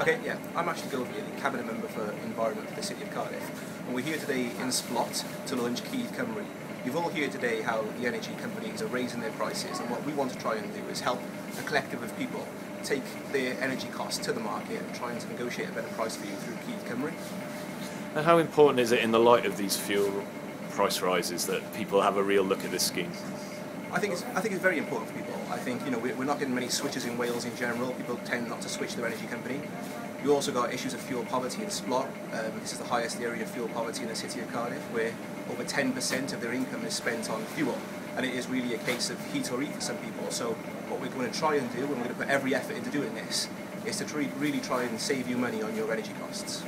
Okay, yeah, I'm actually going to be the Cabinet Member for Environment for the City of Cardiff, and we're here today in Splot to launch Cyd Cymru. You've all heard today how the energy companies are raising their prices, and what we want to try and do is help a collective of people take their energy costs to the market and try and negotiate a better price for you through Cyd Cymru. And how important is it in the light of these fuel price rises that people have a real look at this scheme? I think it's very important for people. I think we're not getting many switches in Wales in general. People tend not to switch their energy company. You also got issues of fuel poverty in Splot. This is the highest area of fuel poverty in the city of Cardiff, where over 10% of their income is spent on fuel, and it is really a case of heat or eat for some people. So what we're going to try and do, and we're going to put every effort into doing this, is to really try and save you money on your energy costs.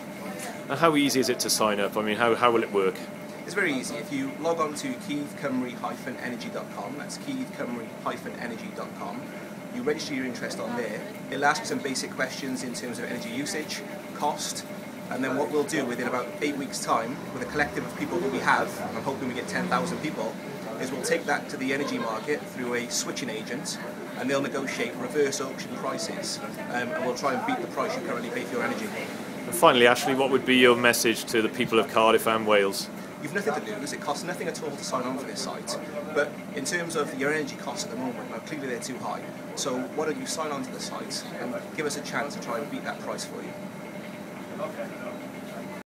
And how easy is it to sign up? I mean, how will it work? It's very easy. If you log on to cydcymru-energy.com, that's cydcymru-energy.com, you register your interest on there. It'll ask you some basic questions in terms of energy usage, cost, and then what we'll do within about 8 weeks' time, with a collective of people that we have, and I'm hoping we get 10,000 people, is we'll take that to the energy market through a switching agent, and they'll negotiate reverse auction prices, and we'll try and beat the price you currently pay for your energy. And finally, Ashley, what would be your message to the people of Cardiff and Wales? You've nothing to lose, it costs nothing at all to sign on for this site, but in terms of your energy costs at the moment, now clearly they're too high, so why don't you sign on to the site and give us a chance to try and beat that price for you.